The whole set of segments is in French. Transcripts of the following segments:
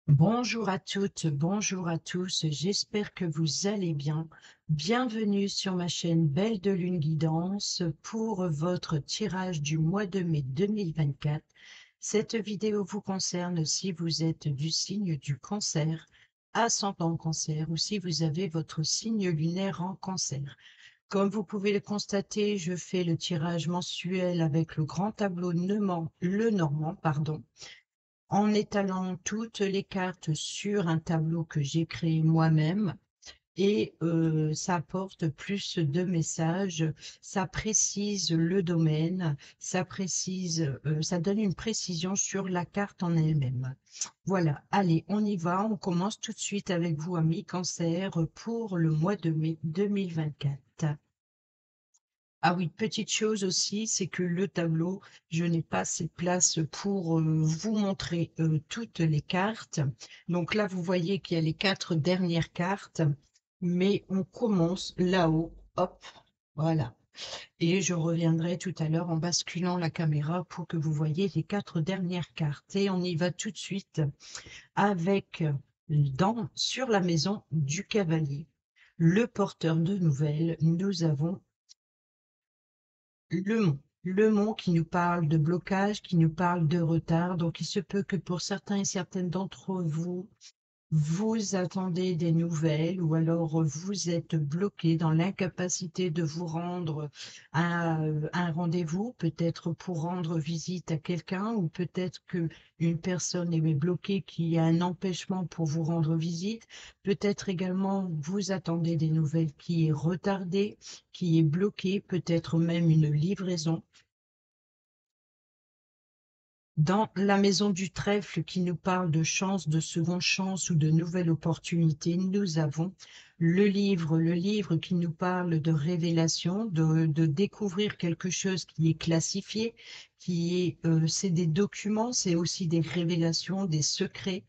Bonjour à toutes, bonjour à tous, j'espère que vous allez bien. Bienvenue sur ma chaîne Belle de Lune Guidance pour votre tirage du mois de mai 2024. Cette vidéo vous concerne si vous êtes du signe du Cancer, ascendant Cancer, ou si vous avez votre signe lunaire en Cancer. Comme vous pouvez le constater, je fais le tirage mensuel avec le grand tableau Lenormand, en étalant toutes les cartes sur un tableau que j'ai créé moi-même. Et ça apporte plus de messages, ça précise le domaine, ça donne une précision sur la carte en elle-même. Voilà, allez, on y va, on commence tout de suite avec vous, amis Cancer, pour le mois de mai 2024. Ah oui, petite chose aussi, c'est que le tableau, je n'ai pas assez de place pour vous montrer toutes les cartes. Donc là, vous voyez qu'il y a les 4 dernières cartes, mais on commence là-haut. Hop, voilà. Et je reviendrai tout à l'heure en basculant la caméra pour que vous voyez les 4 dernières cartes. Et on y va tout de suite avec sur la maison du cavalier, le porteur de nouvelles. Nous avons le mot qui nous parle de blocage, qui nous parle de retard. Donc, il se peut que pour certains et certaines d'entre vous, vous attendez des nouvelles ou alors vous êtes bloqué dans l'incapacité de vous rendre à un rendez-vous, peut-être pour rendre visite à quelqu'un ou peut-être que une personne est bloquée qui a un empêchement pour vous rendre visite. Peut-être également vous attendez des nouvelles qui est retardée, qui est bloquée, peut-être même une livraison. Dans la maison du trèfle qui nous parle de chance, de seconde chance ou de nouvelles opportunités, nous avons le livre qui nous parle de révélation, de découvrir quelque chose qui est classifié, c'est des documents, c'est aussi des révélations, des secrets.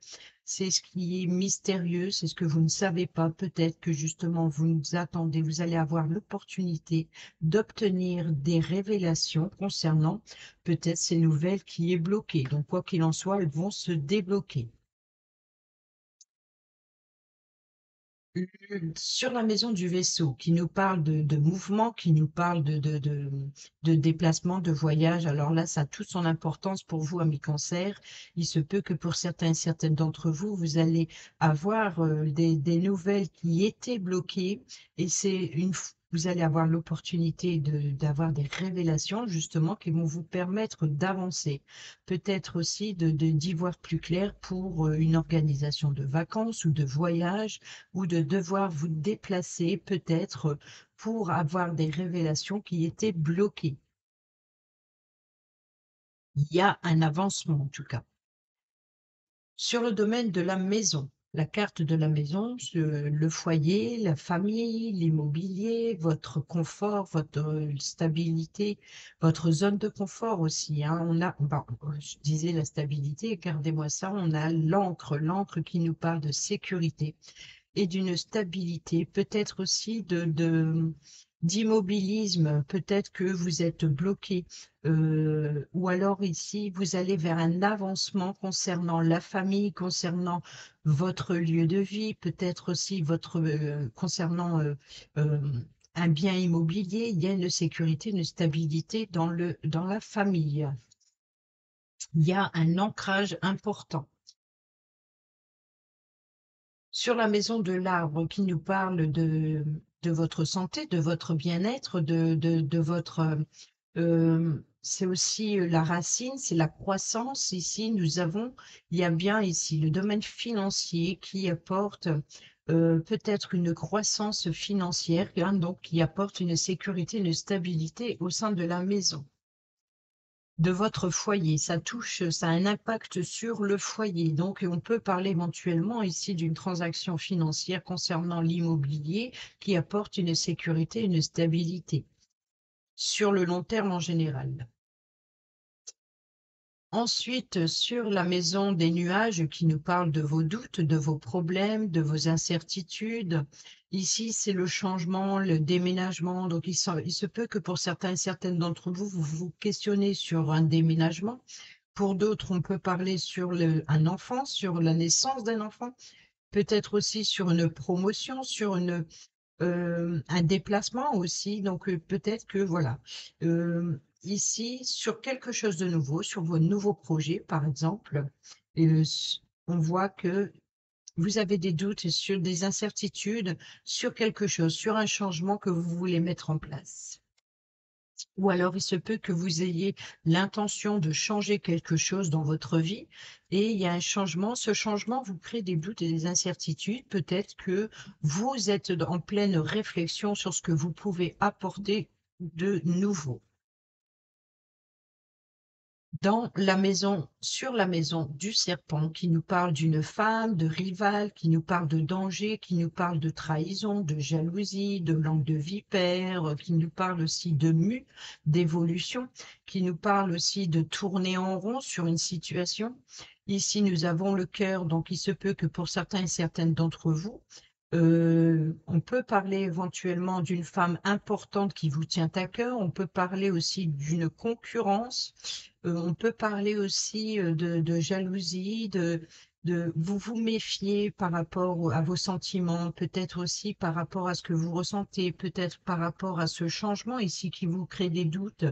C'est ce qui est mystérieux, c'est ce que vous ne savez pas. Peut-être que justement vous nous attendez, vous allez avoir l'opportunité d'obtenir des révélations concernant peut-être ces nouvelles qui est bloquées. Donc, quoi qu'il en soit, elles vont se débloquer. Sur la maison du vaisseau, qui nous parle de mouvement, qui nous parle de déplacement, de voyage. Alors là, ça a toute son importance pour vous, amis Cancer. Il se peut que pour certains et certaines d'entre vous, vous allez avoir des nouvelles qui étaient bloquées et vous allez avoir l'opportunité d'avoir des révélations justement qui vont vous permettre d'avancer. Peut-être aussi d'y voir plus clair pour une organisation de vacances ou de voyage ou de devoir vous déplacer peut-être pour avoir des révélations qui étaient bloquées. Il y a un avancement en tout cas. Sur le domaine de la maison, la carte de la maison, le foyer, la famille, l'immobilier, votre confort, votre stabilité, votre zone de confort aussi, hein. Je disais la stabilité, gardez-moi ça, on a l'encre qui nous parle de sécurité et d'une stabilité, peut-être aussi d'immobilisme, peut-être que vous êtes bloqué, ou alors ici, vous allez vers un avancement concernant la famille, concernant votre lieu de vie, peut-être aussi concernant euh, un bien immobilier, il y a une sécurité, une stabilité dans la famille. Il y a un ancrage important. Sur la maison de l'arbre qui nous parle de votre santé, de votre bien-être, de votre... c'est aussi la racine, c'est la croissance. Ici, il y a bien ici le domaine financier qui apporte peut-être une croissance financière, hein, donc qui apporte une sécurité, une stabilité au sein de la maison de votre foyer. Ça a un impact sur le foyer. Donc, on peut parler éventuellement ici d'une transaction financière concernant l'immobilier qui apporte une sécurité, une stabilité sur le long terme en général. Ensuite, sur la maison des nuages qui nous parle de vos doutes, de vos problèmes, de vos incertitudes. Ici, c'est le changement, le déménagement. Donc, il se peut que pour certains et certaines d'entre vous, vous vous questionnez sur un déménagement. Pour d'autres, on peut parler sur un enfant, sur la naissance d'un enfant, peut-être aussi sur une promotion, sur un déplacement aussi. Donc peut-être que voilà, ici, sur quelque chose de nouveau, sur vos nouveaux projets, par exemple, on voit que vous avez des doutes sur des incertitudes, sur quelque chose, sur un changement que vous voulez mettre en place. Ou alors il se peut que vous ayez l'intention de changer quelque chose dans votre vie et il y a un changement. Ce changement vous crée des doutes et des incertitudes. Peut-être que vous êtes en pleine réflexion sur ce que vous pouvez apporter de nouveau. Sur la maison du serpent, qui nous parle d'une femme, de rivale, qui nous parle de danger, qui nous parle de trahison, de jalousie, de langue de vipère, qui nous parle aussi de mue, d'évolution, qui nous parle aussi de tourner en rond sur une situation. Ici, nous avons le cœur, donc il se peut que pour certains et certaines d'entre vous, on peut parler éventuellement d'une femme importante qui vous tient à cœur, on peut parler aussi d'une concurrence, on peut parler aussi de jalousie, de vous vous méfier par rapport à vos sentiments, peut-être aussi par rapport à ce que vous ressentez, peut-être par rapport à ce changement ici qui vous crée des doutes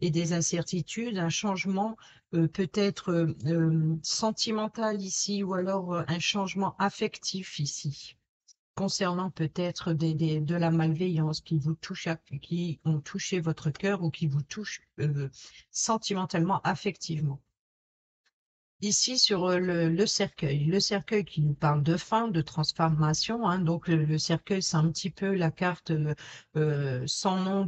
et des incertitudes, un changement peut-être sentimental ici ou alors un changement affectif ici concernant peut-être de la malveillance qui vous touche, qui ont touché votre cœur ou qui vous touchent sentimentalement, affectivement. Ici, sur le cercueil qui nous parle de fin, de transformation, hein, donc le cercueil, c'est un petit peu la carte sans nom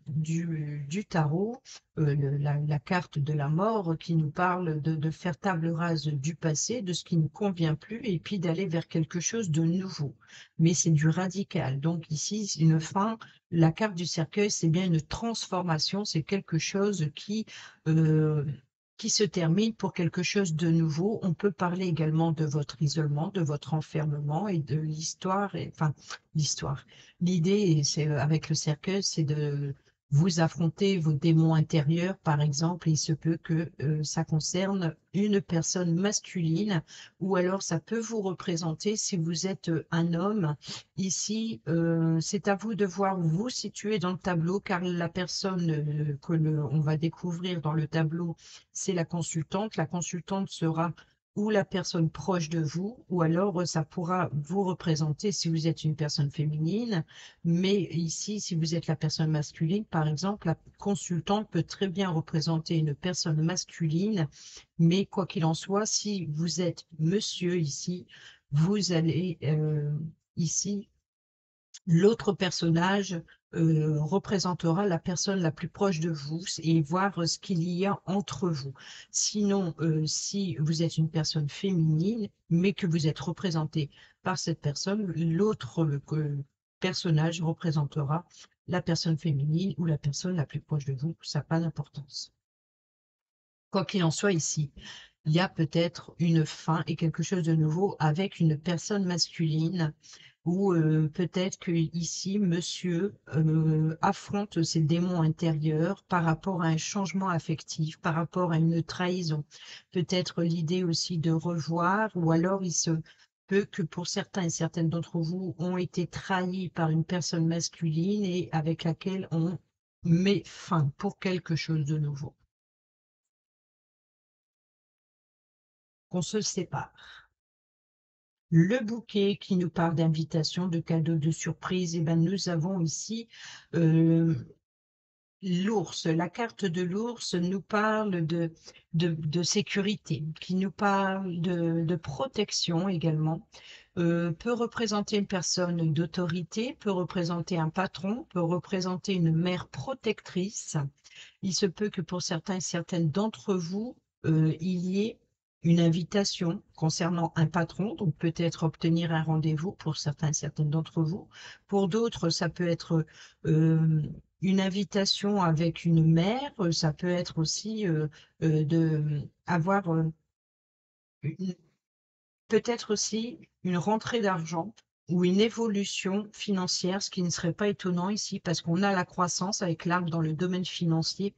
du tarot, la carte de la mort qui nous parle de faire table rase du passé, de ce qui ne convient plus, et puis d'aller vers quelque chose de nouveau. Mais c'est du radical. Donc ici, une fin, la carte du cercueil, c'est bien une transformation, c'est quelque chose qui se termine pour quelque chose de nouveau. On peut parler également de votre isolement, de votre enfermement et de l'histoire, enfin l'histoire. L'idée, c'est avec le cercueil, c'est de vous affronter vos démons intérieurs, par exemple. Il se peut que ça concerne une personne masculine, ou alors ça peut vous représenter si vous êtes un homme. Ici, c'est à vous de voir où vous situer dans le tableau, car la personne on va découvrir dans le tableau, c'est la consultante. La consultante sera ou la personne proche de vous, ou alors ça pourra vous représenter si vous êtes une personne féminine. Mais ici, si vous êtes la personne masculine, par exemple, la consultante peut très bien représenter une personne masculine. Mais quoi qu'il en soit, si vous êtes monsieur ici, vous allez ici l'autre personnage représentera la personne la plus proche de vous et voir ce qu'il y a entre vous. Sinon, si vous êtes une personne féminine, mais que vous êtes représenté par cette personne, l'autre personnage représentera la personne féminine ou la personne la plus proche de vous. Ça n'a pas d'importance. Quoi qu'il en soit ici, il y a peut-être une fin et quelque chose de nouveau avec une personne masculine ou peut-être que ici, monsieur affronte ses démons intérieurs par rapport à un changement affectif, par rapport à une trahison. Peut-être l'idée aussi de revoir, ou alors il se peut que pour certains et certaines d'entre vous ont été trahis par une personne masculine et avec laquelle on met fin pour quelque chose de nouveau. Qu'on se sépare. Le bouquet qui nous parle d'invitation, de cadeaux, de surprises, et ben nous avons ici euh, l'ours. La carte de l'ours nous parle de sécurité, qui nous parle de protection également. Peut représenter une personne d'autorité, peut représenter un patron, peut représenter une mère protectrice. Il se peut que pour certains et certaines d'entre vous, il y ait une invitation concernant un patron, donc peut-être obtenir un rendez-vous pour certains et certaines d'entre vous. Pour d'autres, ça peut être une invitation avec une mère, ça peut être aussi de avoir peut-être aussi une rentrée d'argent ou une évolution financière, ce qui ne serait pas étonnant ici parce qu'on a la croissance avec l'arbre dans le domaine financier,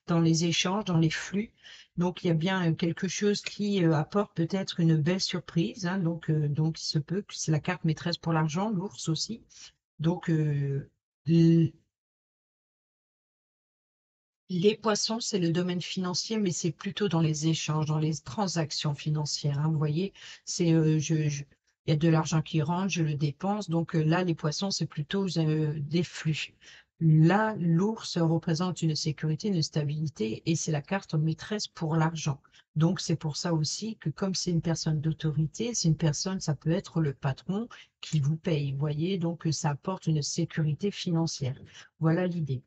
dans les échanges, dans les flux. Donc, il y a bien quelque chose qui apporte peut-être une belle surprise, hein. Donc, il se peut que c'est la carte maîtresse pour l'argent, l'ours aussi. Donc, les poissons, c'est le domaine financier, mais c'est plutôt dans les échanges, dans les transactions financières, hein. Vous voyez, il y a de l'argent qui rentre, je le dépense. Donc là, les poissons, c'est plutôt des flux. Là, l'ours représente une sécurité, une stabilité, et c'est la carte maîtresse pour l'argent. Donc c'est pour ça aussi que comme c'est une personne d'autorité, c'est une personne, ça peut être le patron qui vous paye, vous voyez, donc ça apporte une sécurité financière. Voilà l'idée.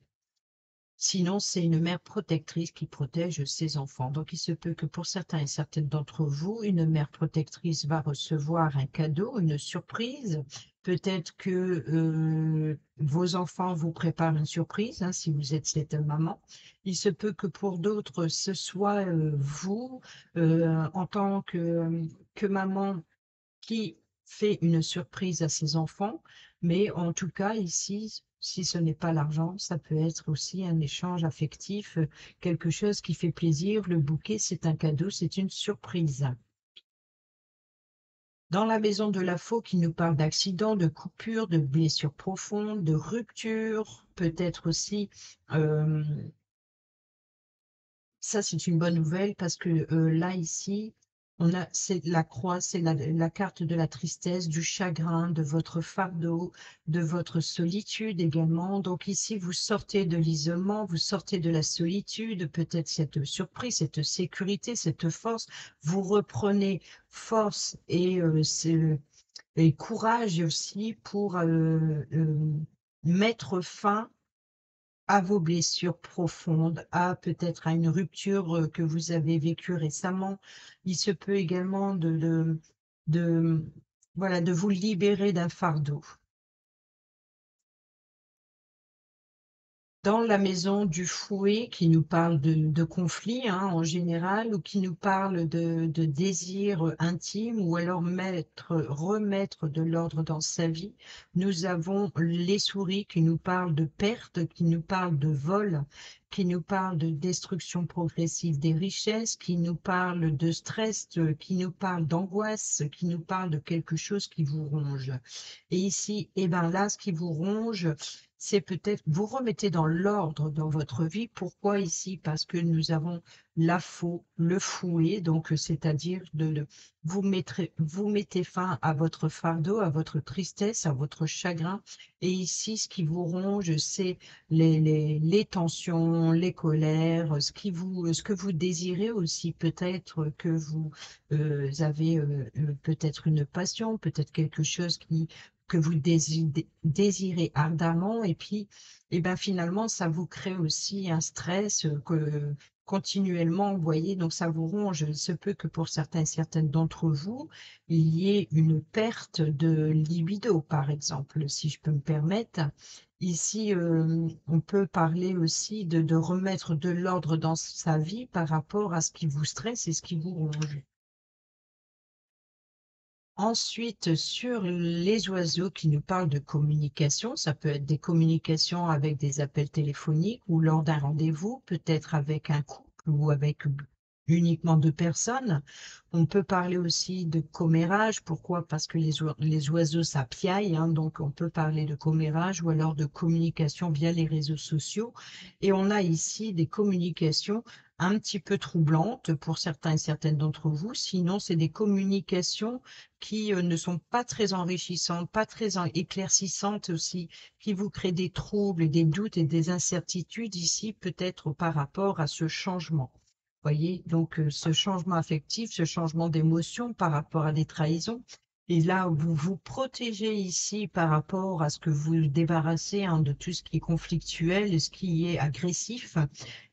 Sinon, c'est une mère protectrice qui protège ses enfants. Donc, il se peut que pour certains et certaines d'entre vous, une mère protectrice va recevoir un cadeau, une surprise. Peut-être que vos enfants vous préparent une surprise, hein, si vous êtes cette maman. Il se peut que pour d'autres, ce soit vous, en tant que maman, qui fait une surprise à ses enfants, mais en tout cas, ici, si ce n'est pas l'argent, ça peut être aussi un échange affectif, quelque chose qui fait plaisir. Le bouquet, c'est un cadeau, c'est une surprise. Dans la maison de la faux qui nous parle d'accidents, de coupures, de blessures profondes, de ruptures, peut-être aussi euh, ça, c'est une bonne nouvelle parce que là, ici, c'est la croix, c'est la carte de la tristesse, du chagrin, de votre fardeau, de votre solitude également. Donc ici, vous sortez de l'isolement, vous sortez de la solitude, peut-être cette surprise, cette sécurité, cette force. Vous reprenez force et courage aussi pour mettre fin à vos blessures profondes, à peut-être à une rupture que vous avez vécue récemment. Il se peut également de, voilà, de vous libérer d'un fardeau. Dans la maison du fouet qui nous parle de conflits, hein, en général, ou qui nous parle de désirs intimes, ou alors remettre de l'ordre dans sa vie, nous avons les souris qui nous parlent de perte, qui nous parlent de vol, qui nous parlent de destruction progressive des richesses, qui nous parlent de stress, qui nous parlent d'angoisse, qui nous parlent de quelque chose qui vous ronge. Et ici, eh ben là, ce qui vous ronge, c'est peut-être vous remettez dans l'ordre dans votre vie. Pourquoi ici? Parce que nous avons la faux, le fouet, donc c'est-à-dire vous mettez fin à votre fardeau, à votre tristesse, à votre chagrin. Et ici, ce qui vous ronge, c'est les tensions, les colères, ce que vous désirez aussi. Peut-être que vous avez peut-être une passion, peut-être quelque chose que vous désirez ardemment, et puis et ben finalement ça vous crée aussi un stress que continuellement, vous voyez, donc ça vous ronge. Il se peut que pour certains et certaines d'entre vous, il y ait une perte de libido, par exemple, si je peux me permettre. Ici, on peut parler aussi de remettre de l'ordre dans sa vie par rapport à ce qui vous stresse et ce qui vous ronge. Ensuite, sur les oiseaux qui nous parlent de communication, ça peut être des communications avec des appels téléphoniques ou lors d'un rendez-vous, peut-être avec un couple ou avec uniquement deux personnes. On peut parler aussi de commérage. Pourquoi? Parce que les oiseaux, ça piaille, hein, donc on peut parler de commérage ou alors de communication via les réseaux sociaux. Et on a ici des communications un petit peu troublantes pour certains et certaines d'entre vous. Sinon, c'est des communications qui ne sont pas très enrichissantes, pas très éclaircissantes aussi, qui vous créent des troubles, des doutes et des incertitudes ici, peut-être par rapport à ce changement. Voyez, donc ce changement affectif, ce changement d'émotion par rapport à des trahisons. Et là, vous vous protégez ici par rapport à ce que vous débarrassez, hein, de tout ce qui est conflictuel et ce qui est agressif.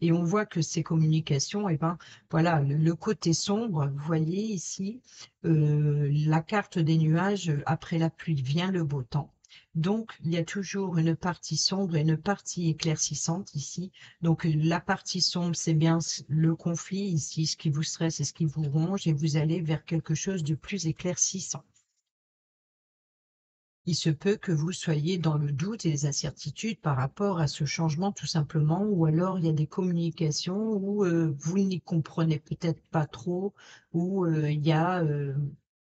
Et on voit que ces communications, eh ben, voilà, le côté sombre, vous voyez ici, la carte des nuages, après la pluie vient le beau temps. Donc, il y a toujours une partie sombre et une partie éclaircissante ici. Donc, la partie sombre, c'est bien le conflit ici, ce qui vous stresse et ce qui vous ronge, et vous allez vers quelque chose de plus éclaircissant. Il se peut que vous soyez dans le doute et les incertitudes par rapport à ce changement tout simplement, ou alors il y a des communications où vous n'y comprenez peut-être pas trop, où il y a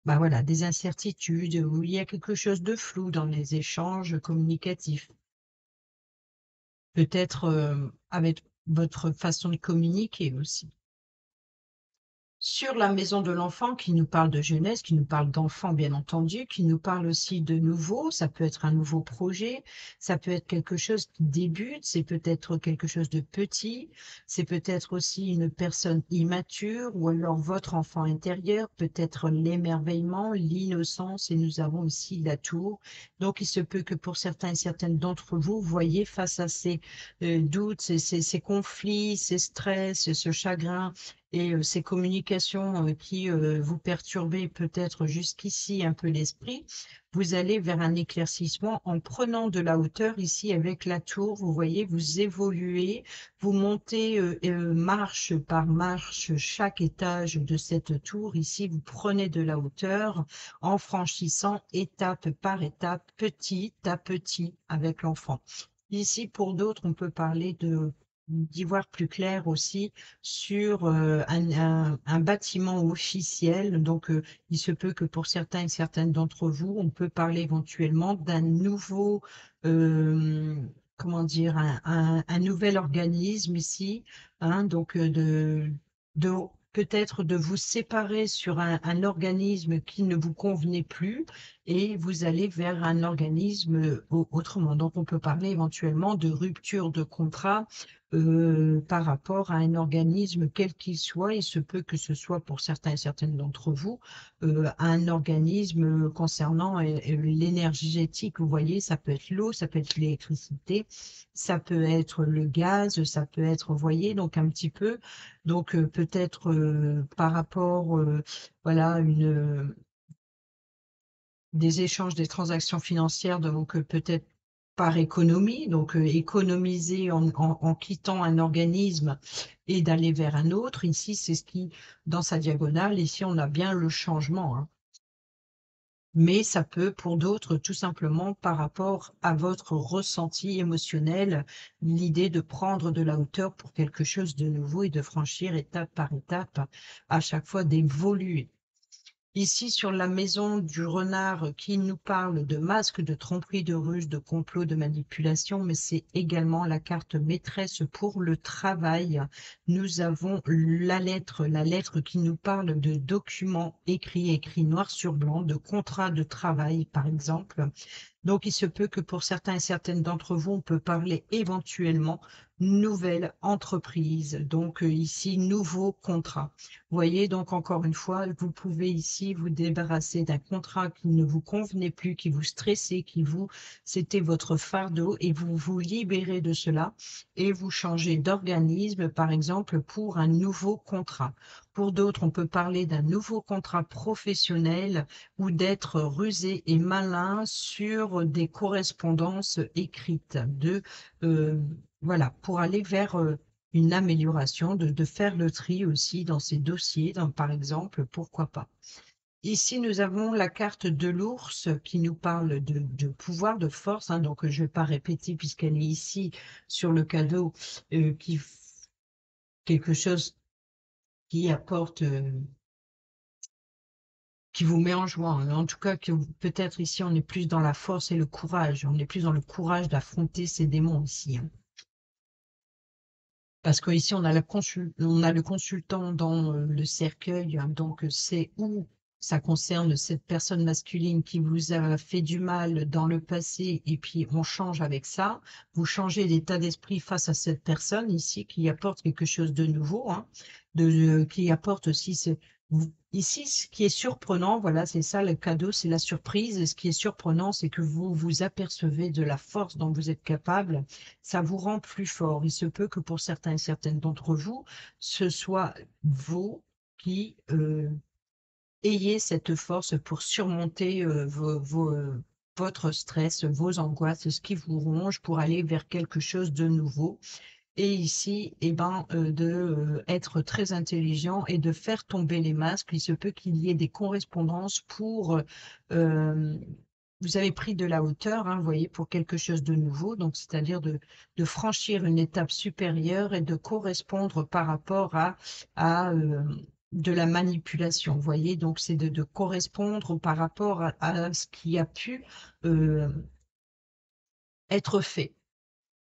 bah voilà, des incertitudes, où il y a quelque chose de flou dans les échanges communicatifs. Peut-être avec votre façon de communiquer aussi. Sur la maison de l'enfant qui nous parle de jeunesse, qui nous parle d'enfants bien entendu, qui nous parle aussi de nouveau, ça peut être un nouveau projet, ça peut être quelque chose qui débute, c'est peut-être quelque chose de petit, c'est peut-être aussi une personne immature ou alors votre enfant intérieur, peut-être l'émerveillement, l'innocence et nous avons aussi la tour. Donc il se peut que pour certains et certaines d'entre vous, voyez face à ces doutes, ces conflits, ces stress, ce chagrin, et ces communications qui vous perturbaient peut-être jusqu'ici un peu l'esprit, vous allez vers un éclaircissement en prenant de la hauteur ici avec la tour. Vous voyez, vous évoluez, vous montez marche par marche chaque étage de cette tour. Ici, vous prenez de la hauteur en franchissant étape par étape, petit à petit avec l'enfant. Ici, pour d'autres, on peut parler d'y voir plus clair aussi sur un bâtiment officiel. Donc, il se peut que pour certains et certaines d'entre vous, on peut parler éventuellement d'un nouveau, euh, comment dire, un nouvel organisme ici, hein, donc de peut-être de vous séparer sur un organisme qui ne vous convenait plus et vous allez vers un organisme autrement. Donc, on peut parler éventuellement de rupture de contrat par rapport à un organisme quel qu'il soit. Il se peut que ce soit pour certains et certaines d'entre vous un organisme concernant l'énergétique. Vous voyez, ça peut être l'eau, ça peut être l'électricité, ça peut être le gaz, ça peut être, vous voyez, donc un petit peu. Donc peut-être par rapport, voilà, des échanges, des transactions financières, donc peut-être par économie, donc économiser en quittant un organisme et d'aller vers un autre. Ici, c'est ce qui, dans sa diagonale, ici, on a bien le changement, hein. Mais ça peut, pour d'autres, tout simplement par rapport à votre ressenti émotionnel, l'idée de prendre de la hauteur pour quelque chose de nouveau et de franchir étape par étape, à chaque fois d'évoluer. Ici, sur la maison du renard qui nous parle de masques, de tromperie, de ruse, de complot, de manipulation, mais c'est également la carte maîtresse pour le travail. Nous avons la lettre qui nous parle de documents écrits noir sur blanc, de contrats de travail, par exemple. Donc, il se peut que pour certains et certaines d'entre vous, on peut parler éventuellement nouvelle entreprise. Donc, ici, nouveau contrat. Vous voyez, donc, encore une fois, vous pouvez ici vous débarrasser d'un contrat qui ne vous convenait plus, qui vous stressait, c'était votre fardeau et vous vous libérez de cela et vous changez d'organisme, par exemple, pour un nouveau contrat. Pour d'autres, on peut parler d'un nouveau contrat professionnel ou d'être rusé et malin sur des correspondances écrites, euh, voilà, pour aller vers une amélioration, de faire le tri aussi dans ces dossiers, par exemple, pourquoi pas. Ici, nous avons la carte de l'ours qui nous parle de pouvoir, de force, hein, donc je ne vais pas répéter puisqu'elle est ici sur le cadeau, qui quelque chose qui apporte qui vous met en joie, hein. En tout cas, que peut-être ici, on est plus dans la force et le courage. On est plus dans le courage d'affronter ces démons ici, hein. Parce qu'ici, on a le consultant dans le cercueil, hein, donc c'est où ça concerne cette personne masculine qui vous a fait du mal dans le passé et puis on change avec ça. Vous changez d'état d'esprit face à cette personne ici qui apporte quelque chose de nouveau, hein, qui apporte aussi ici, ce qui est surprenant, voilà, c'est ça le cadeau, c'est la surprise. Et ce qui est surprenant, c'est que vous vous apercevez de la force dont vous êtes capable. Ça vous rend plus fort. Il se peut que pour certains et certaines d'entre vous, ce soit vous qui ayez cette force pour surmonter votre stress, vos angoisses, ce qui vous ronge pour aller vers quelque chose de nouveau. Et ici, eh ben, de être très intelligent et de faire tomber les masques. Il se peut qu'il y ait des correspondances pour vous avez pris de la hauteur, hein, vous voyez, pour quelque chose de nouveau, donc c'est-à-dire de franchir une étape supérieure et de correspondre par rapport à de la manipulation, vous voyez, donc c'est de correspondre par rapport à ce qui a pu euh, être fait.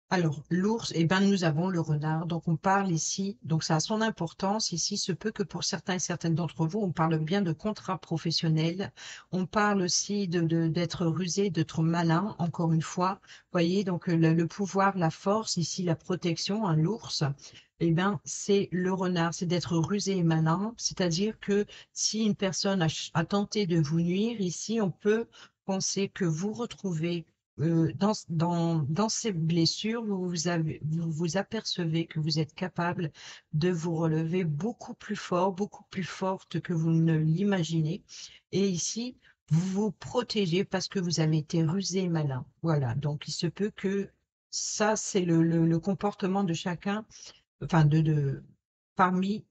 Alors, l'ours, eh ben, nous avons le renard. Donc, on parle ici, donc ça a son importance. Ici, se peut que pour certains et certaines d'entre vous, on parle bien de contrat professionnel. On parle aussi d'être rusé, d'être malin, encore une fois. Voyez, donc le pouvoir, la force, ici, la protection, hein, l'ours, eh ben, c'est le renard, c'est d'être rusé et malin. C'est-à-dire que si une personne a tenté de vous nuire, ici, on peut penser que vous retrouvez dans ces blessures, vous vous apercevez que vous êtes capable de vous relever beaucoup plus fort, beaucoup plus forte que vous ne l'imaginez. Et ici, vous vous protégez parce que vous avez été rusé et malin. Voilà, donc il se peut que ça, c'est le comportement de chacun, enfin parmi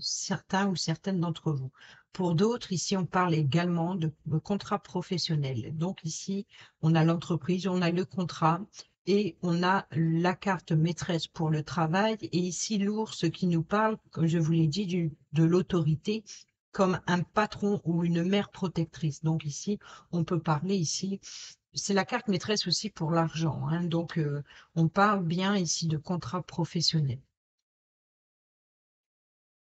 certains ou certaines d'entre vous. Pour d'autres, ici, on parle également de contrat professionnel. Donc ici, on a l'entreprise, on a le contrat et on a la carte maîtresse pour le travail. Et ici, l'ours qui nous parle, comme je vous l'ai dit, de l'autorité comme un patron ou une mère protectrice. Donc ici, on peut parler ici, c'est la carte maîtresse aussi pour l'argent, hein. Donc, on parle bien ici de contrat professionnel.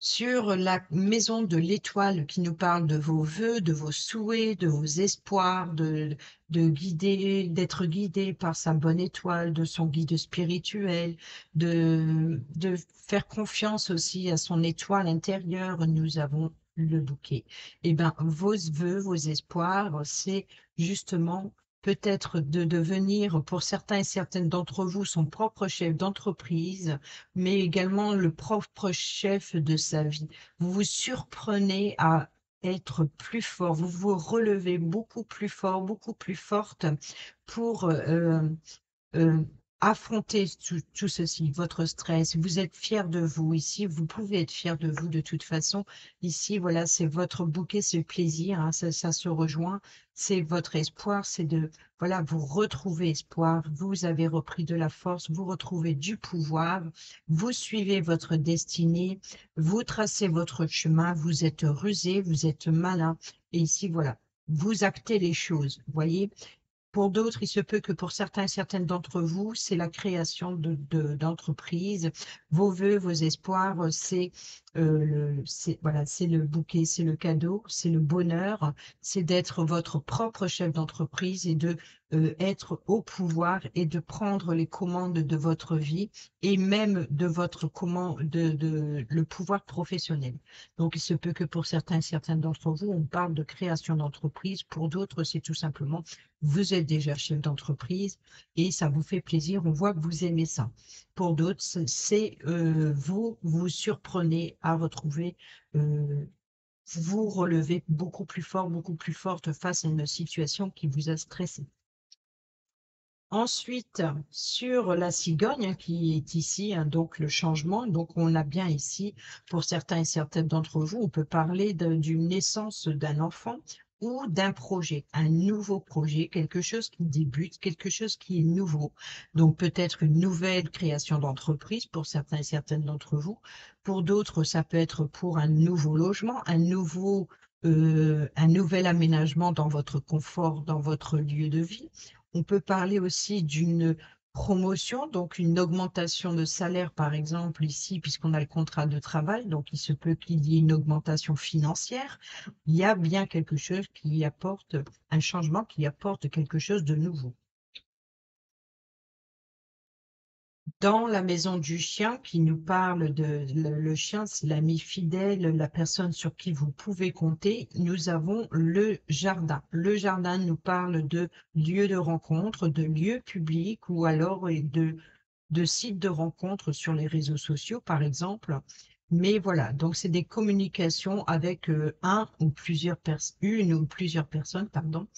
Sur la maison de l'étoile qui nous parle de vos vœux, de vos souhaits, de vos espoirs, d'être guidé par sa bonne étoile, de son guide spirituel, de faire confiance aussi à son étoile intérieure, nous avons le bouquet. Eh bien, vos vœux, vos espoirs, c'est justement peut-être de devenir, pour certains et certaines d'entre vous, son propre chef d'entreprise, mais également le propre chef de sa vie. Vous vous surprenez à être plus fort, vous vous relevez beaucoup plus fort, beaucoup plus forte pour euh, affronter tout ceci, votre stress. Vous êtes fier de vous ici, vous pouvez être fier de vous de toute façon. Ici, voilà, c'est votre bouquet, c'est le plaisir, hein, ça se rejoint. C'est votre espoir, c'est de, voilà, vous retrouvez espoir, vous avez repris de la force, vous retrouvez du pouvoir, vous suivez votre destinée, vous tracez votre chemin, vous êtes rusé, vous êtes malin. Et ici, voilà, vous actez les choses, voyez. Pour d'autres, il se peut que pour certains et certaines d'entre vous, c'est la création d'entreprises. Vos vœux, vos espoirs, voilà, c'est le bouquet, c'est le cadeau, c'est le bonheur, c'est d'être votre propre chef d'entreprise et de être au pouvoir et de prendre les commandes de votre vie et même de votre le pouvoir professionnel. Donc, il se peut que pour certains et certaines d'entre vous, on parle de création d'entreprise. Pour d'autres, c'est tout simplement vous êtes déjà chef d'entreprise et ça vous fait plaisir, on voit que vous aimez ça. Pour d'autres, c'est vous vous surprenez à retrouver, vous relevez beaucoup plus fort, beaucoup plus forte face à une situation qui vous a stressé. Ensuite, sur la cigogne hein, qui est ici, hein, donc le changement, donc on a bien ici, pour certains et certaines d'entre vous, on peut parler d'une naissance d'un enfant ou d'un projet, un nouveau projet, quelque chose qui débute, quelque chose qui est nouveau. Donc peut-être une nouvelle création d'entreprise pour certains et certaines d'entre vous. Pour d'autres, ça peut être pour un nouveau logement, un nouvel aménagement dans votre confort, dans votre lieu de vie. On peut parler aussi d'une promotion, donc une augmentation de salaire, par exemple, ici, puisqu'on a le contrat de travail, donc il se peut qu'il y ait une augmentation financière. Il y a bien quelque chose qui apporte un changement, qui apporte quelque chose de nouveau. Dans la maison du chien, qui nous parle le chien, c'est l'ami fidèle, la personne sur qui vous pouvez compter, nous avons le jardin. Le jardin nous parle de lieux de rencontre, de lieux publics ou alors de sites de rencontre sur les réseaux sociaux, par exemple. Mais voilà, donc c'est des communications avec une ou plusieurs personnes, pardon,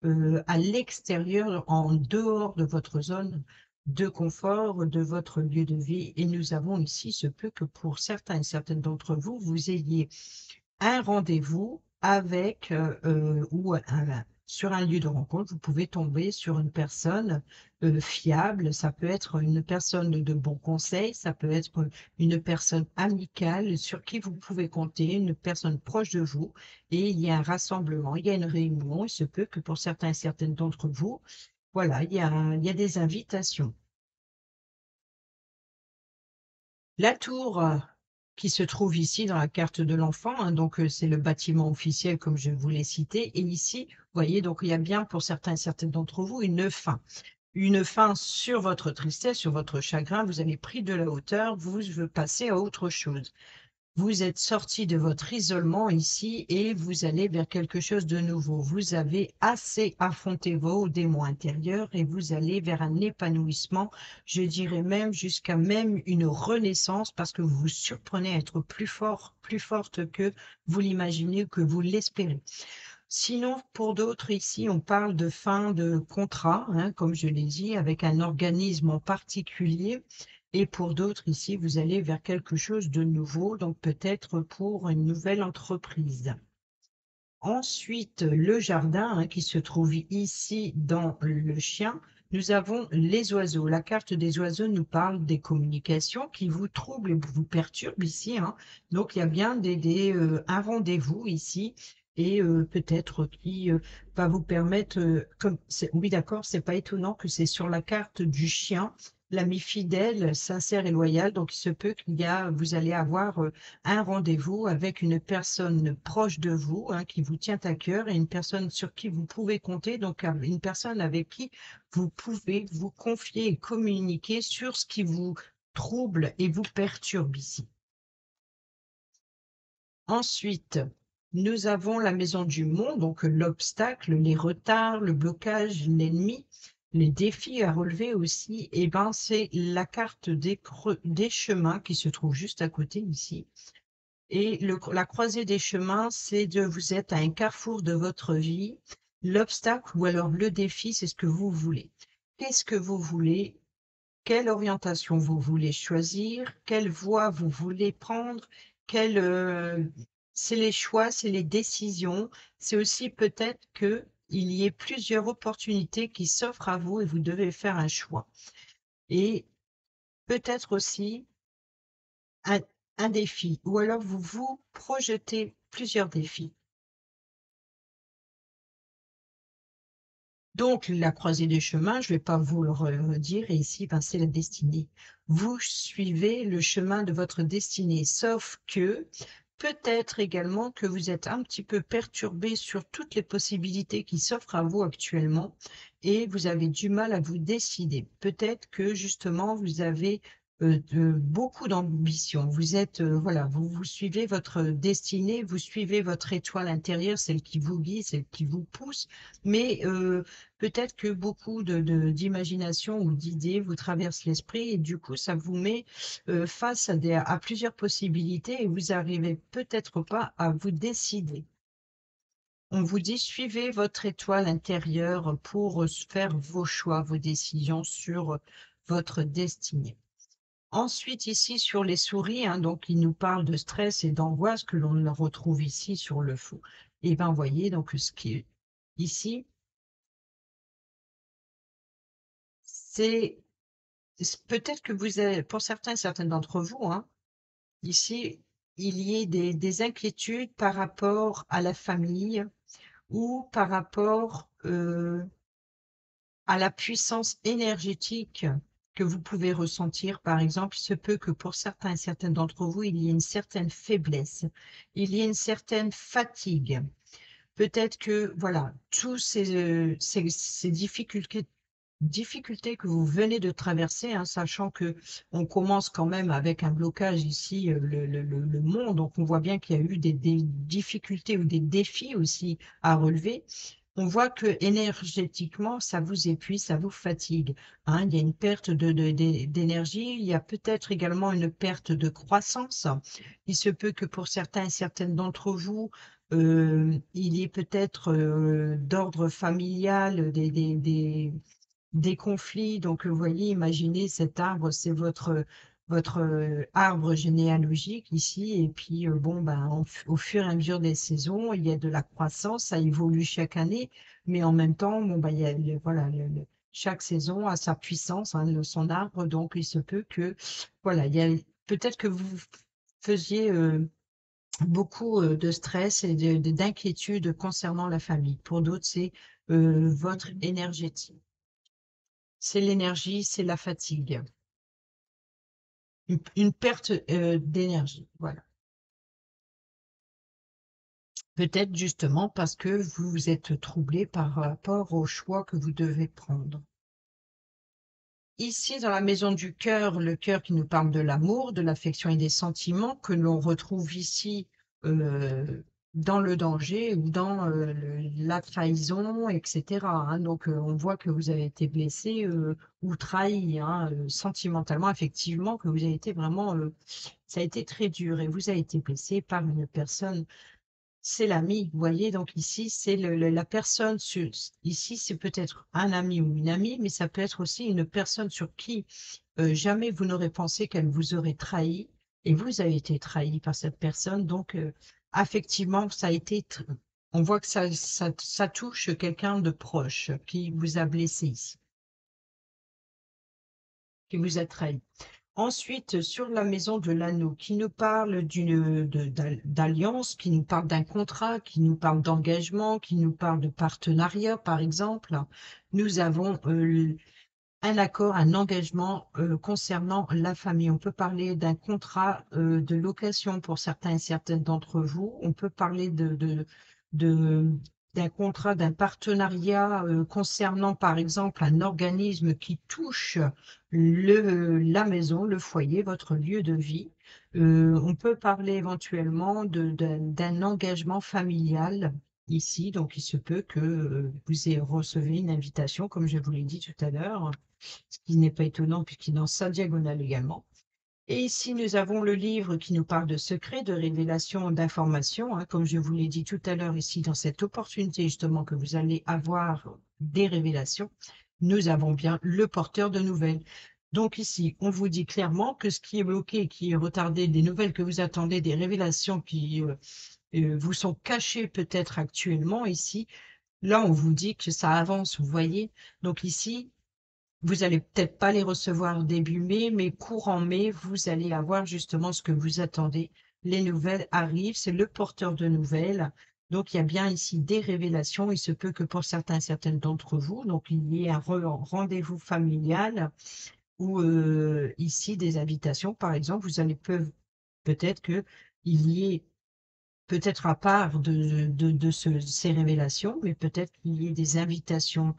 à l'extérieur, en dehors de votre zone de confort, de votre lieu de vie. Et nous avons ici, ce peut que pour certains et certaines d'entre vous, vous ayez un rendez-vous avec sur un lieu de rencontre, vous pouvez tomber sur une personne fiable. Ça peut être une personne de bons conseils, ça peut être une personne amicale sur qui vous pouvez compter, une personne proche de vous. Et il y a un rassemblement, il y a une réunion. Il se peut que pour certains et certaines d'entre vous, voilà, il y a des invitations. La tour qui se trouve ici dans la carte de l'enfant, hein, donc c'est le bâtiment officiel comme je vous l'ai cité. Et ici, vous voyez, donc il y a bien pour certains et certaines d'entre vous une fin. Une fin sur votre tristesse, sur votre chagrin. Vous avez pris de la hauteur, vous passez à autre chose. Vous êtes sorti de votre isolement ici et vous allez vers quelque chose de nouveau. Vous avez assez affronté vos démons intérieurs et vous allez vers un épanouissement, je dirais même jusqu'à même une renaissance parce que vous vous surprenez à être plus fort, plus forte que vous l'imaginez, que vous l'espérez. Sinon, pour d'autres ici, on parle de fin de contrat, hein, comme je l'ai dit, avec un organisme en particulier. Et pour d'autres ici, vous allez vers quelque chose de nouveau, donc peut-être pour une nouvelle entreprise. Ensuite, le jardin qui se trouve ici dans le chien. Nous avons les oiseaux. La carte des oiseaux nous parle des communications qui vous troublent et vous perturbent ici. Donc, il y a bien un rendez-vous ici et peut-être qui va vous permettre, oui d'accord, c'est pas étonnant que c'est sur la carte du chien, l'ami fidèle, sincère et loyal. Donc, il se peut vous allez avoir un rendez-vous avec une personne proche de vous, qui vous tient à cœur et une personne sur qui vous pouvez compter, donc une personne avec qui vous pouvez vous confier et communiquer sur ce qui vous trouble et vous perturbe ici. Ensuite, nous avons la maison du monde, donc l'obstacle, les retards, le blocage, l'ennemi, les défis à relever aussi. Et ben, c'est la carte des chemins qui se trouve juste à côté ici. Et la croisée des chemins, vous êtes à un carrefour de votre vie. L'obstacle ou alors le défi, c'est ce que vous voulez. Qu'est-ce que vous voulez? Quelle orientation vous voulez choisir? Quelle voie vous voulez prendre? C'est les choix, c'est les décisions. C'est aussi peut-être qu'il y ait plusieurs opportunités qui s'offrent à vous et vous devez faire un choix. Et peut-être aussi un, un défi, ou alors vous vous projetez plusieurs défis. Donc, la croisée des chemins, je ne vais pas vous le redire, et ici, ben, c'est la destinée. Vous suivez le chemin de votre destinée, sauf que peut-être également que vous êtes un petit peu perturbé sur toutes les possibilités qui s'offrent à vous actuellement et vous avez du mal à vous décider. Peut-être que justement, vous avez beaucoup d'ambition. Vous êtes, voilà, vous suivez votre destinée, vous suivez votre étoile intérieure, celle qui vous guide, celle qui vous pousse, mais peut-être que beaucoup d'imagination ou d'idées vous traversent l'esprit et du coup, ça vous met face à plusieurs possibilités et vous arrivez peut-être pas à vous décider. On vous dit suivez votre étoile intérieure pour faire vos choix, vos décisions sur votre destinée. Ensuite, ici, sur les souris, donc il nous parle de stress et d'angoisse que l'on retrouve ici sur le fond. Et bien, voyez, donc ce qui est ici, c'est peut-être que vous avez, pour certains et certaines d'entre vous, ici, il y ait des inquiétudes par rapport à la famille ou par rapport à la puissance énergétique que vous pouvez ressentir. Par exemple, il se peut que pour certains et certaines d'entre vous, il y ait une certaine faiblesse, il y ait une certaine fatigue. Peut-être que, voilà, tous ces difficultés que vous venez de traverser, sachant que on commence quand même avec un blocage ici, le monde, donc on voit bien qu'il y a eu des difficultés ou des défis aussi à relever. On voit que énergétiquement, ça vous épuise, ça vous fatigue. Il y a une perte d'énergie, il y a peut-être également une perte de croissance. Il se peut que pour certains et certaines d'entre vous, il y ait peut-être d'ordre familial des conflits. Donc, vous voyez, imaginez cet arbre, c'est votre arbre généalogique ici. Et puis, bon, ben, au fur et à mesure des saisons, il y a de la croissance, ça évolue chaque année, mais en même temps, bon, ben, il y a voilà, chaque saison a sa puissance, hein, son arbre, donc il se peut que, voilà, il y a peut-être que vous faisiez beaucoup de stress et d'inquiétude concernant la famille. Pour d'autres, c'est votre énergétique. C'est l'énergie, c'est la fatigue, une perte d'énergie. Voilà. Peut-être justement parce que vous êtes troublé par rapport aux choix que vous devez prendre. Ici, dans la maison du cœur, le cœur qui nous parle de l'amour, de l'affection et des sentiments, que l'on retrouve ici euh, dans le danger ou dans la trahison, etc., hein. Donc, on voit que vous avez été blessé ou trahi, hein, sentimentalement, effectivement, que vous avez été vraiment, ça a été très dur et vous avez été blessé par une personne. C'est l'ami, vous voyez, donc ici, c'est la personne, ici, c'est peut-être un ami ou une amie, mais ça peut être aussi une personne sur qui jamais vous n'aurez pensé qu'elle vous aurait trahi, et vous avez été trahi par cette personne, donc affectivement, ça a été, on voit que ça touche quelqu'un de proche qui vous a blessé ici, qui vous a trahi. Ensuite, sur la maison de l'anneau, qui nous parle d'alliance, qui nous parle d'un contrat, qui nous parle d'engagement, qui nous parle de partenariat, par exemple, nous avons un accord, un engagement concernant la famille. On peut parler d'un contrat de location pour certains et certaines d'entre vous. On peut parler de- d'un contrat, d'un partenariat concernant, par exemple, un organisme qui touche la maison, le foyer, votre lieu de vie. On peut parler éventuellement d'un engagement familial ici. Donc, il se peut que recevez une invitation, comme je vous l'ai dit tout à l'heure, ce qui n'est pas étonnant puisqu'il est dans sa diagonale également. Et ici, nous avons le livre qui nous parle de secrets, de révélations, d'informations, hein, comme je vous l'ai dit tout à l'heure ici, dans cette opportunité justement que vous allez avoir des révélations, nous avons bien le porteur de nouvelles. Donc ici, on vous dit clairement que ce qui est bloqué, qui est retardé, des nouvelles que vous attendez, des révélations qui vous sont cachées peut-être actuellement ici, là, on vous dit que ça avance, vous voyez. Donc ici, vous allez peut-être pas les recevoir début mai, mais courant mai, vous allez avoir justement ce que vous attendez. Les nouvelles arrivent, c'est le porteur de nouvelles. Donc, il y a bien ici des révélations. Il se peut que pour certains, certaines d'entre vous, donc il y ait un rendez-vous familial ou ici des invitations, par exemple. Vous allez peut-être que il y ait peut-être à part ces révélations, mais peut-être qu'il y ait des invitations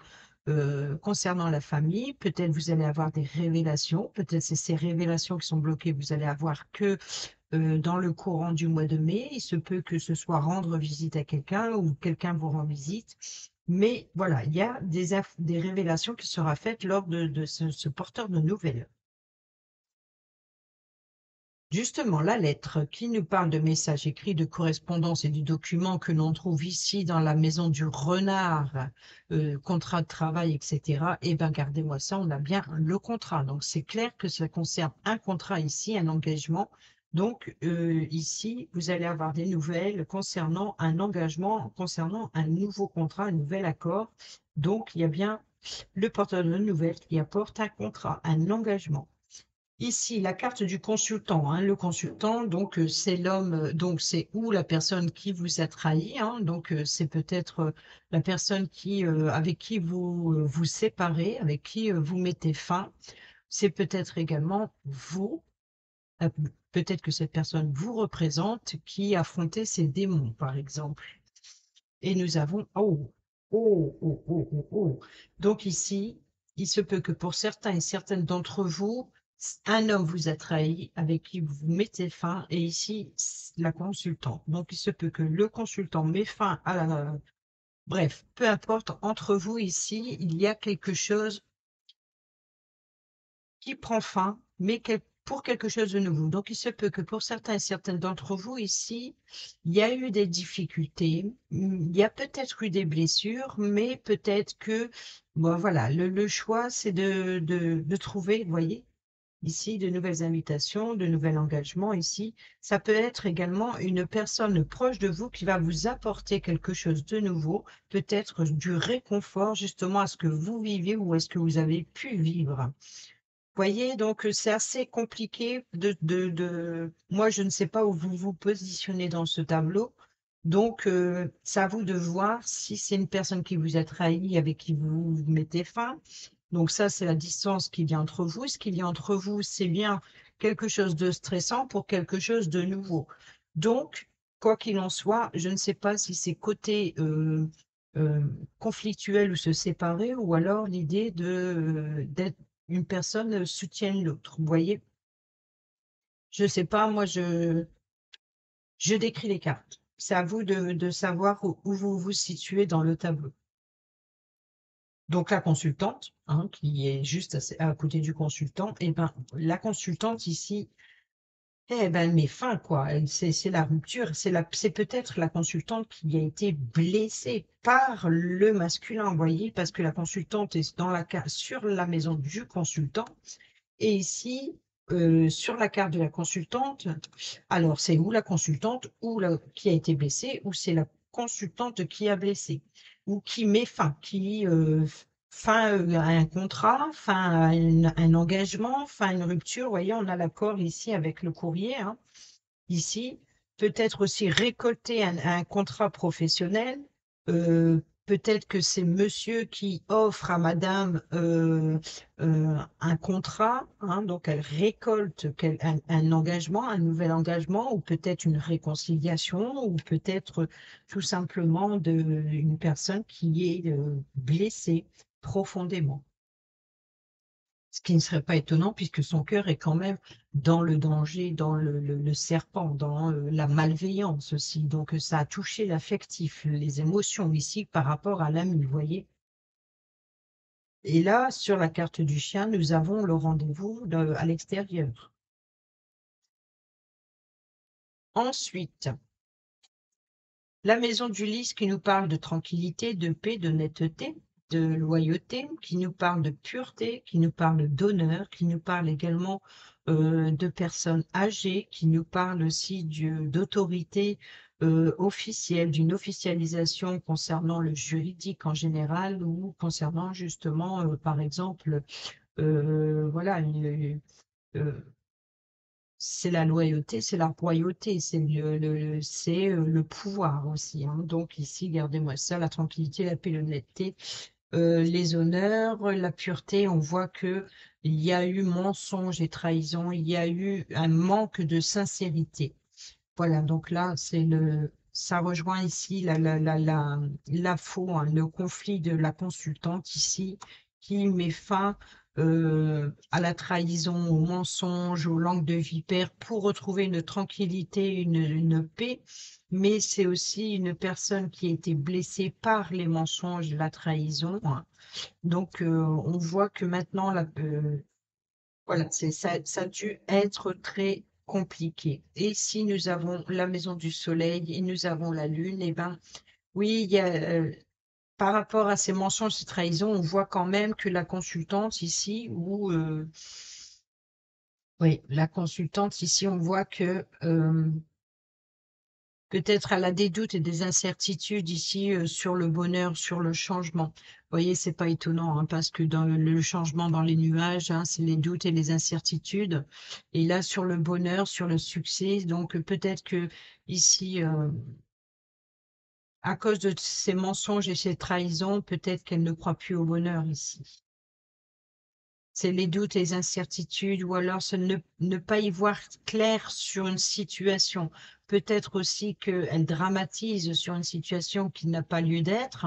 concernant la famille. Peut-être vous allez avoir des révélations. Peut-être c'est ces révélations qui sont bloquées, vous allez avoir que dans le courant du mois de mai. Il se peut que ce soit rendre visite à quelqu'un ou quelqu'un vous rend visite. Mais voilà, il y a des révélations qui seront faites lors de ce porteur de nouvelles. Justement, la lettre qui nous parle de messages écrits, de correspondance et du document que l'on trouve ici dans la maison du renard, contrat de travail, etc. Eh bien, gardez-moi ça, on a bien le contrat. Donc, c'est clair que ça concerne un contrat ici, un engagement. Donc, ici, vous allez avoir des nouvelles concernant un engagement, concernant un nouveau contrat, un nouvel accord. Donc, il y a bien le porteur de nouvelles qui apporte un contrat, un engagement. Ici, la carte du consultant, hein. Le consultant, donc c'est l'homme, donc c'est ou la personne qui vous a trahi, hein. Donc c'est peut-être la personne avec qui vous vous séparez, avec qui vous mettez fin. C'est peut-être également vous, euh, peut-être que cette personne vous représente, qui affrontez ces démons, par exemple. Et nous avons, oh. Donc ici, il se peut que pour certains et certaines d'entre vous, un homme vous a trahi, avec qui vous mettez fin, et ici, la consultante. Donc il se peut que le consultant met fin à la... Bref, peu importe, entre vous ici, il y a quelque chose qui prend fin, mais pour quelque chose de nouveau. Donc, il se peut que pour certains et certaines d'entre vous ici, il y a eu des difficultés, il y a peut-être eu des blessures, mais peut-être que, bon, voilà, le choix, c'est de trouver, vous voyez, ici, de nouvelles invitations, de nouveaux engagements ici. Ça peut être également une personne proche de vous qui va vous apporter quelque chose de nouveau, peut-être du réconfort justement à ce que vous vivez ou à ce que vous avez pu vivre. Voyez, donc c'est assez compliqué moi, je ne sais pas où vous vous positionnez dans ce tableau, donc c'est à vous de voir si c'est une personne qui vous a trahi, avec qui vous mettez fin. Donc ça, c'est la distance qu'il y a entre vous. Ce qu'il y a entre vous, c'est bien quelque chose de stressant pour quelque chose de nouveau. Donc, quoi qu'il en soit, je ne sais pas si c'est côté euh, conflictuel ou se séparer, ou alors l'idée d'être une personne soutienne l'autre. Vous voyez? Je sais pas, moi je décris les cartes. C'est à vous de savoir où vous vous situez dans le tableau. Donc la consultante, hein, qui est juste à côté du consultant, et ben la consultante ici, eh ben elle met fin quoi. C'est la rupture. C'est peut-être la consultante qui a été blessée par le masculin, vous voyez, parce que la consultante est sur la maison du consultant. Et ici, sur la carte de la consultante, alors c'est ou la consultante qui a été blessée, ou c'est la consultante qui a blessé, ou qui met fin, fin à un contrat, fin à un engagement, fin à une rupture. Vous voyez, on a l'accord ici avec le courrier, hein, ici. Peut-être aussi récolter un contrat professionnel. Peut-être que c'est monsieur qui offre à madame un contrat, hein, donc elle récolte un engagement, un nouvel engagement, ou peut-être une réconciliation, ou peut-être tout simplement une personne qui est blessée profondément. Ce qui ne serait pas étonnant puisque son cœur est quand même dans le danger, dans le serpent, dans la malveillance aussi. Donc ça a touché l'affectif, les émotions ici par rapport à l'ami, vous voyez. Et là, sur la carte du chien, nous avons le rendez-vous à l'extérieur. Ensuite, la maison du lys qui nous parle de tranquillité, de paix, d'honnêteté, de loyauté, qui nous parle de pureté, qui nous parle d'honneur, qui nous parle également de personnes âgées, qui nous parle aussi d'autorité officielle, d'une officialisation concernant le juridique en général, ou concernant justement, par exemple, voilà, euh, c'est la loyauté, c'est la royauté, c'est le pouvoir aussi, hein. Donc ici, gardez-moi ça, la tranquillité, la paix, l'honnêteté, les honneurs, la pureté. On voit que il y a eu mensonge et trahison, il y a eu un manque de sincérité. Voilà, donc là, ça rejoint ici la faux, hein, le conflit de la consultante ici, qui met fin à la trahison, au mensonge, aux langues de vipère pour retrouver une tranquillité, une paix. Mais c'est aussi une personne qui a été blessée par les mensonges, la trahison, hein. Donc, on voit que maintenant, voilà, ça a dû être très compliqué. Et si nous avons la maison du soleil et nous avons la lune, eh ben oui, par rapport à ces mensonges, ces trahisons, on voit quand même que la consultante ici, oui, la consultante ici, on voit que peut-être elle a des doutes et des incertitudes ici sur le bonheur, sur le changement. Vous voyez, c'est pas étonnant, hein, parce que dans le changement dans les nuages, hein, c'est les doutes et les incertitudes. Et là, sur le bonheur, sur le succès, donc peut-être que ici, à cause de ces mensonges et ces trahisons, peut-être qu'elle ne croit plus au bonheur ici. C'est les doutes et les incertitudes, ou alors ne pas y voir clair sur une situation. Peut-être aussi qu'elle dramatise sur une situation qui n'a pas lieu d'être.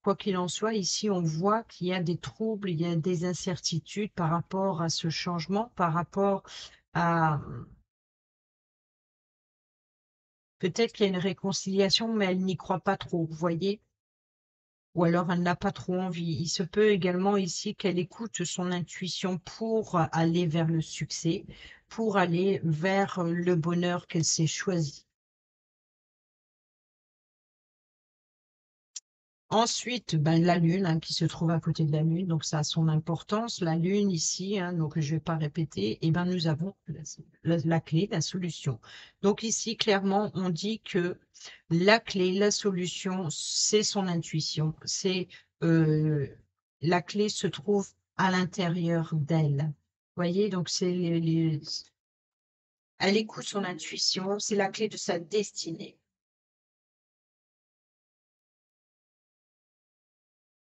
Quoi qu'il en soit, ici, on voit qu'il y a des troubles, il y a des incertitudes par rapport à ce changement, par rapport à... Peut-être qu'il y a une réconciliation, mais elle n'y croit pas trop, vous voyez? Ou alors elle n'a pas trop envie. Il se peut également ici qu'elle écoute son intuition pour aller vers le succès, pour aller vers le bonheur qu'elle s'est choisi. Ensuite, ben, la Lune hein, qui se trouve à côté de la Lune, donc ça a son importance. La Lune ici, hein, donc je ne vais pas répéter, et ben nous avons la clé, la solution. Donc ici, clairement, on dit que la clé, la solution, c'est son intuition. C'est euh, la clé se trouve à l'intérieur d'elle. Vous voyez, donc elle écoute son intuition, c'est la clé de sa destinée.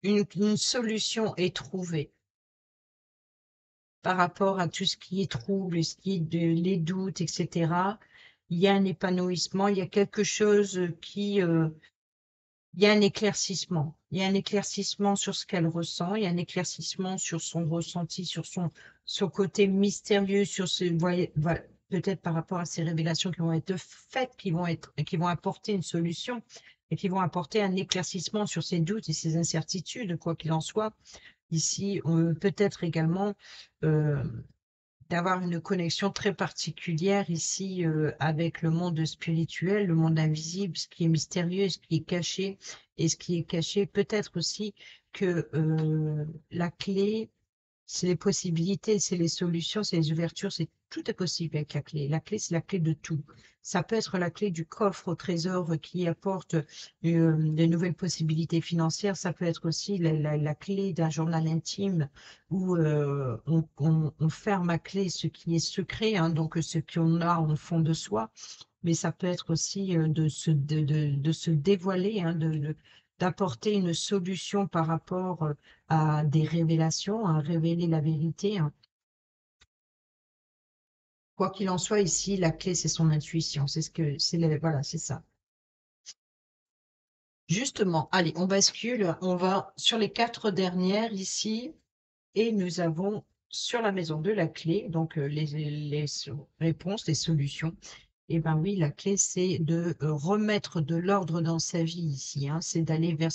Une solution est trouvée par rapport à tout ce qui est trouble, ce qui est les doutes, etc. Il y a un épanouissement, il y a quelque chose il y a un éclaircissement. Il y a un éclaircissement sur ce qu'elle ressent, il y a un éclaircissement sur son ressenti, sur son côté mystérieux, sur peut-être par rapport à ces révélations qui vont être faites, qui vont apporter une solution et qui vont apporter un éclaircissement sur ses doutes et ses incertitudes, quoi qu'il en soit. Ici, peut-être également d'avoir une connexion très particulière ici avec le monde spirituel, le monde invisible, ce qui est mystérieux, ce qui est caché, et ce qui est caché, peut-être aussi que la clé, c'est les possibilités, c'est les solutions, c'est les ouvertures, c'est tout est possible avec la clé. La clé, c'est la clé de tout. Ça peut être la clé du coffre au trésor qui apporte de nouvelles possibilités financières. Ça peut être aussi la clé d'un journal intime où on ferme à clé ce qui est secret, hein, donc ce qu'on a en fond de soi. Mais ça peut être aussi de se dévoiler, hein, d'apporter une solution par rapport à des révélations, à révéler la vérité, hein. Quoi qu'il en soit, ici, la clé, c'est son intuition. Voilà, c'est ça. Justement, allez, on bascule, on va sur les 4 dernières ici, et nous avons sur la maison de la clé, donc réponses, les solutions. Eh ben oui, la clé, c'est de remettre de l'ordre dans sa vie ici, hein. C'est d'aller vers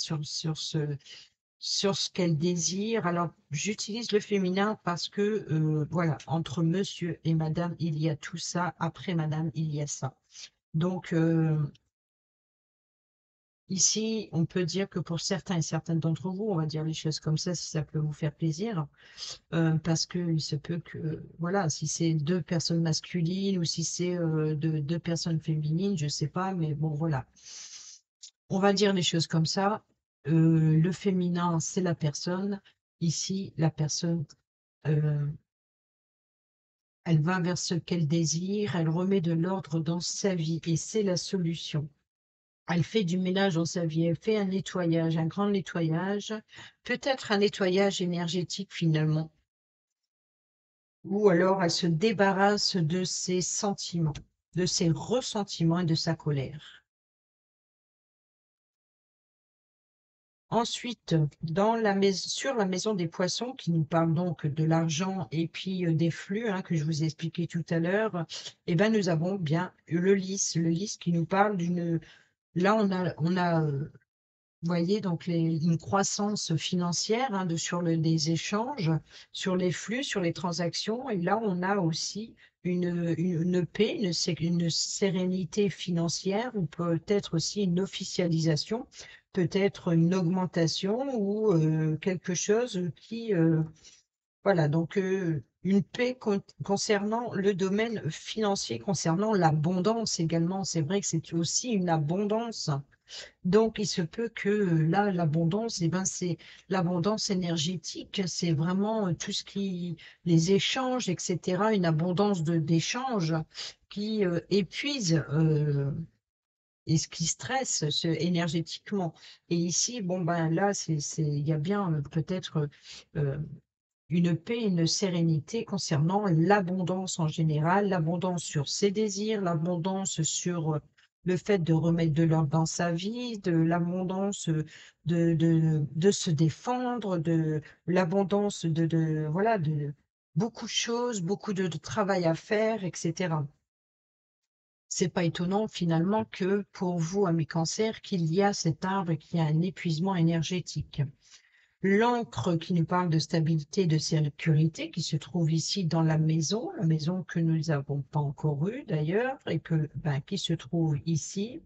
sur ce qu'elle désire. Alors, j'utilise le féminin parce que, voilà, entre monsieur et madame, il y a tout ça. Après madame, il y a ça. Donc, ici, on peut dire que pour certains et certaines d'entre vous, on va dire les choses comme ça, si ça peut vous faire plaisir, parce que il se peut que, voilà, si c'est 2 personnes masculines ou si c'est 2 personnes féminines, je sais pas, mais bon, voilà. On va dire les choses comme ça. Le féminin, c'est la personne. Ici, la personne, euh, elle va vers ce qu'elle désire, elle remet de l'ordre dans sa vie et c'est la solution. Elle fait du ménage dans sa vie, elle fait un nettoyage, un grand nettoyage, peut-être un nettoyage énergétique finalement, ou alors elle se débarrasse de ses sentiments, de ses ressentiments et de sa colère. Ensuite, sur la maison des poissons, qui nous parle donc de l'argent et puis des flux hein, que je vous ai expliqué tout à l'heure, eh ben, nous avons bien le lys qui nous parle d'une... Là, vous voyez, donc une croissance financière hein, des échanges, sur les flux, sur les transactions. Et là, on a aussi une paix, une sérénité financière ou peut-être aussi une officialisation, peut-être une augmentation ou quelque chose qui... voilà, donc une paix concernant le domaine financier, concernant l'abondance également. C'est vrai que c'est aussi une abondance donc, il se peut que là, l'abondance, eh ben, c'est l'abondance énergétique, c'est vraiment tout ce qui, les échanges, etc., une abondance d'échanges qui épuise et ce qui stresse énergétiquement. Et ici, bon, ben là, il y a bien peut-être euh, une paix, une sérénité concernant l'abondance en général, l'abondance sur ses désirs, l'abondance sur le fait de remettre de l'ordre dans sa vie, de l'abondance de se défendre, de l'abondance voilà, de beaucoup de choses, beaucoup de travail à faire, etc. C'est pas étonnant finalement que pour vous, amis cancer, qu'il y a cet arbre qui a un épuisement énergétique. L'encre qui nous parle de stabilité et de sécurité, qui se trouve ici dans la maison que nous n'avons pas encore eue d'ailleurs, et qui se trouve ici.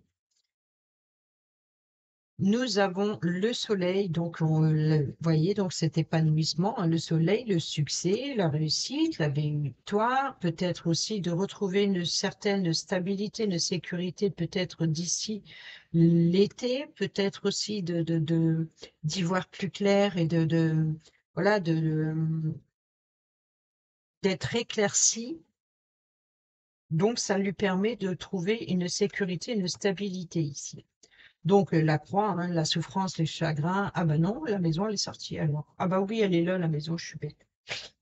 nous avons le soleil, donc vous voyez, donc cet épanouissement, hein, le soleil, le succès, la réussite, la victoire, peut-être aussi de retrouver une certaine stabilité, une sécurité, peut-être d'ici l'été, peut-être aussi d'y voir plus clair et voilà, d'être éclairci. Donc, ça lui permet de trouver une sécurité, une stabilité ici. Donc, la croix, hein, la souffrance, les chagrins. Ah ben non, la maison, elle est sortie alors. Ah bah oui, elle est là, la maison, je suis bête.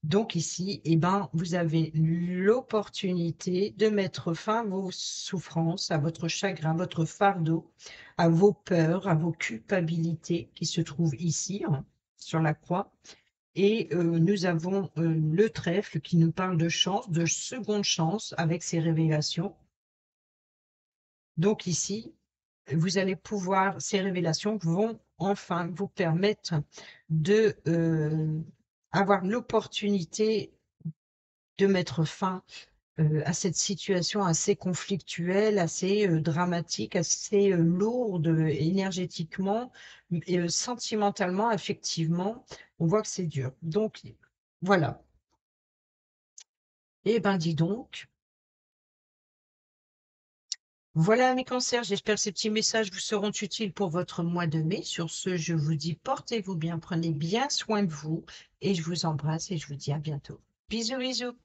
Donc ici, eh ben, vous avez l'opportunité de mettre fin à vos souffrances, à votre chagrin, à votre fardeau, à vos peurs, à vos culpabilités qui se trouvent ici, hein, sur la croix. Et nous avons le trèfle qui nous parle de chance, de seconde chance avec ses révélations. Donc ici, vous allez pouvoir, ces révélations vont enfin vous permettre de avoir l'opportunité de mettre fin à cette situation assez conflictuelle, assez dramatique, assez lourde énergétiquement et sentimentalement, affectivement. On voit que c'est dur. Donc, voilà. Eh ben, dis donc. Voilà mes cancers, j'espère que ces petits messages vous seront utiles pour votre mois de mai. Sur ce, je vous dis portez-vous bien, prenez bien soin de vous et je vous embrasse et je vous dis à bientôt. Bisous, bisous.